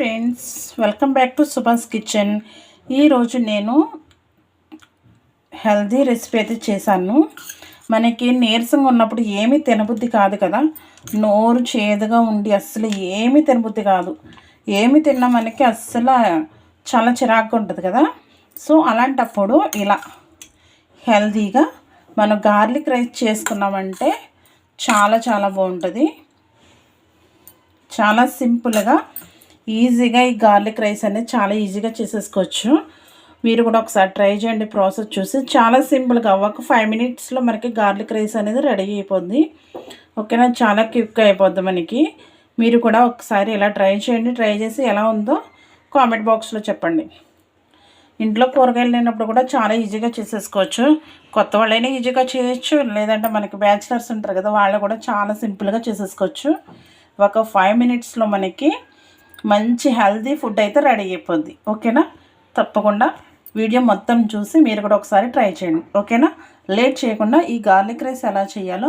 Friends, welcome back to Subhash kitchen. ఈరోజు నేను healthy recipe అయితే చేశాను. మనకి నీరసంగా ఉన్నప్పుడు ఏమీ తినబుద్ధి కాదు కదా, నోరు చేదుగా ఉండి అస్సలు ఏమీ తినబుద్ధి కాదు. ఏమి తిన్నా మనకి అస్సలు చాలా చిరాకుగా ఉంటుంది కదా. సో అలాంటప్పుడు ఇలా హెల్దీగా మనం గార్లిక్ రైస్ చేసుకున్నామంటే చాలా చాలా బాగుంటుంది. చాలా సింపుల్గా ఈజీగా ఈ గార్లిక్ రైస్ అనేది చాలా ఈజీగా చేసేసుకోవచ్చు. మీరు కూడా ఒకసారి ట్రై చేయండి. ప్రాసెస్ చూసి చాలా సింపుల్గా ఒక 5 మినిట్స్లో మనకి గార్లిక్ రైస్ అనేది రెడీ అయిపోద్ది. ఓకేనా, చాలా క్విక్గా అయిపోద్ది మనకి. మీరు కూడా ఒకసారి ఇలా ట్రై చేయండి. ట్రై చేసి ఎలా ఉందో కామెంట్ బాక్స్లో చెప్పండి. ఇంట్లో కూరగాయలు లేనప్పుడు కూడా చాలా ఈజీగా చేసేసుకోవచ్చు. కొత్త వాళ్ళైనా ఈజీగా చేయొచ్చు, లేదంటే మనకి బ్యాచిలర్స్ ఉంటారు కదా, వాళ్ళు కూడా చాలా సింపుల్గా చేసేసుకోవచ్చు. ఒక 5 మినిట్స్లో మనకి మంచి హెల్దీ ఫుడ్ అయితే రెడీ అయిపోద్ది. ఓకేనా, తప్పకుండా వీడియో మొత్తం చూసి మీరు కూడా ఒకసారి ట్రై చేయండి. ఓకేనా, లేట్ చేయకుండా ఈ గార్లిక్ రైస్ ఎలా చేయాలో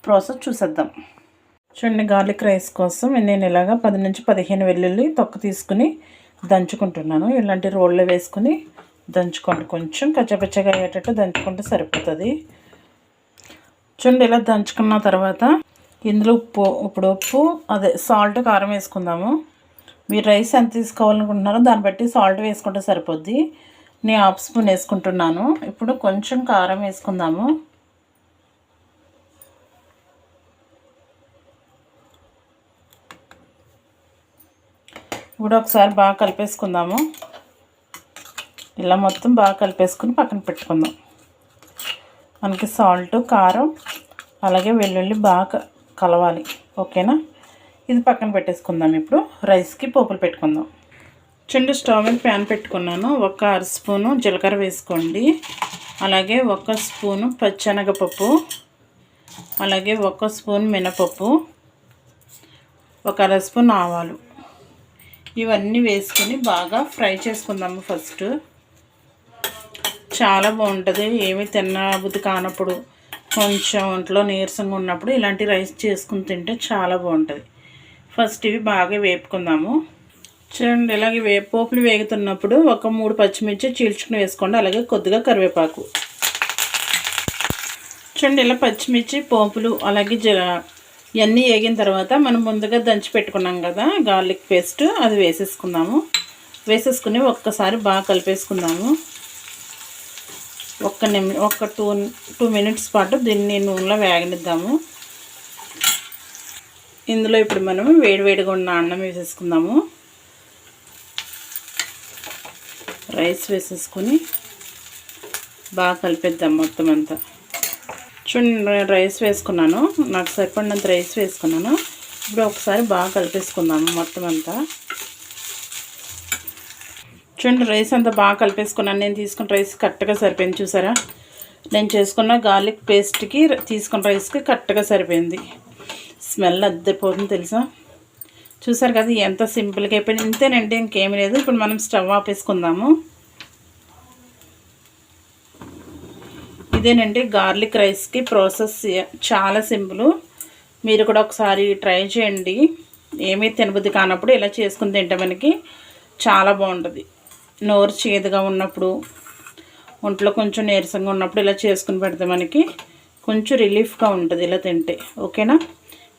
ప్రాసెస్ చూసేద్దాం. చూడండి, గార్లిక్ రైస్ కోసం నేను ఇలాగా 10 నుంచి 15 వెల్లుల్లి తొక్క తీసుకుని దంచుకుంటున్నాను. ఇలాంటి రోల్లో వేసుకుని దంచుకోండి. కొంచెం కచ్చపచ్చగా అయ్యేటట్టు దంచుకుంటే సరిపోతుంది. చూడండి, ఇలా దంచుకున్న తర్వాత ఇందులో ఉప్పు అదే సాల్ట్, కారం వేసుకుందాము. మీరు రైస్ ఎంత తీసుకోవాలనుకుంటున్నారో దాన్ని బట్టి సాల్ట్ వేసుకుంటే సరిపోద్ది. నేను 1/2 స్పూన్ వేసుకుంటున్నాను. ఇప్పుడు కొంచెం కారం వేసుకుందాము. ఇప్పుడు ఒకసారి బాగా కలిపేసుకుందాము. ఇలా మొత్తం బాగా కలిపేసుకుని పక్కన పెట్టుకుందాం. మనకి సాల్ట్, కారం అలాగే వెల్లుల్లి బాగా కలవాలి. ఓకేనా, ఇది పక్కన పెట్టేసుకుందాం. ఇప్పుడు రైస్కి పోపులు పెట్టుకుందాం. చూడండి, స్టవ్ మీద ప్యాన్ పెట్టుకున్నాను. 1/2 స్పూను జీలకర్ర వేసుకోండి. అలాగే 1 స్పూను పచ్చెనగపప్పు, అలాగే 1 స్పూన్ మినపప్పు, 1/2 స్పూన్ ఆవాలు, ఇవన్నీ వేసుకొని బాగా ఫ్రై చేసుకుందాము. ఫస్ట్ చాలా బాగుంటుంది. ఏమి తినబుద్ధి కానప్పుడు, కొంచెం ఒంట్లో నీరసంగా ఉన్నప్పుడు ఇలాంటి రైస్ చేసుకుని తింటే చాలా బాగుంటుంది. ఫస్ట్ ఇవి బాగా వేపుకుందాము. చూడండి, ఇలాగే పోపులు వేగుతున్నప్పుడు 3 పచ్చిమిర్చి చీల్చుకుని వేసుకోండి. అలాగే కొద్దిగా కరివేపాకు. చూడండి, ఇలా పచ్చిమిర్చి, పోపులు అలాగే ఇవన్నీ వేగిన తర్వాత మనం ముందుగా దంచి పెట్టుకున్నాం కదా గార్లిక్ పేస్ట్, అది వేసేసుకుందాము. వేసేసుకుని ఒక్కసారి బాగా కలిపేసుకుందాము. ఒక 2 మినిట్స్ పాటు దీన్ని నూనెలో వేగనిద్దాము. ఇందులో ఇప్పుడు మనం వేడివేడిగా ఉన్న అన్నం వేసేసుకుందాము. రైస్ వేసేసుకొని బాగా కలిపేద్దాం మొత్తం అంతా. చూడండి, రైస్ వేసుకున్నాను. నాకు సరిపడినంత రైస్ వేసుకున్నాను. ఇప్పుడు ఒకసారి బాగా కలిపేసుకుందాము మొత్తం అంతా. చూడండి, రైస్ అంతా బాగా కలిపేసుకున్నాను. నేను తీసుకున్న రైస్ కరెక్ట్గా సరిపోయింది. చూసారా, నేను చేసుకున్న గార్లిక్ పేస్ట్కి తీసుకున్న రైస్కి కరెక్ట్గా సరిపోయింది. స్మెల్ అద్దరిపోతుంది తెలుసా. చూసారు కదా ఎంత సింపుల్గా అయిపోయింది. ఇంతేనండి, ఇంకేమీ లేదు. ఇప్పుడు మనం స్టవ్ ఆపేసుకుందాము. ఇదేనండి గార్లిక్ రైస్కి ప్రాసెస్. చాలా సింపుల్. మీరు కూడా ఒకసారి ట్రై చేయండి. ఏమీ తినబుద్ధి కానప్పుడు ఇలా చేసుకుని తింటే మనకి చాలా బాగుంటుంది. నోరు చేదుగా ఉన్నప్పుడు, ఒంట్లో కొంచెం నీరసంగా ఉన్నప్పుడు ఇలా చేసుకుని పెడితే మనకి కొంచెం రిలీఫ్గా ఉంటుంది ఇలా తింటే. ఓకేనా,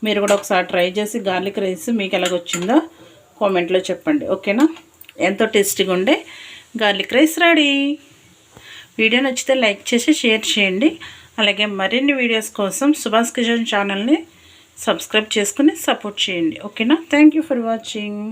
మీరు కూడా ఒకసారి ట్రై చేసి గార్లిక్ రైస్ మీకు ఎలాగొచ్చిందో కామెంట్లో చెప్పండి. ఓకేనా, ఎంతో టేస్టీగా ఉండే గార్లిక్ రైస్ రెడీ. వీడియో నచ్చితే లైక్ చేసి షేర్ చేయండి. అలాగే మరిన్ని వీడియోస్ కోసం సుభాష్ కిచెన్ ఛానల్ని సబ్స్క్రైబ్ చేసుకుని సపోర్ట్ చేయండి. ఓకేనా, థ్యాంక్ యూ ఫర్ వాచింగ్.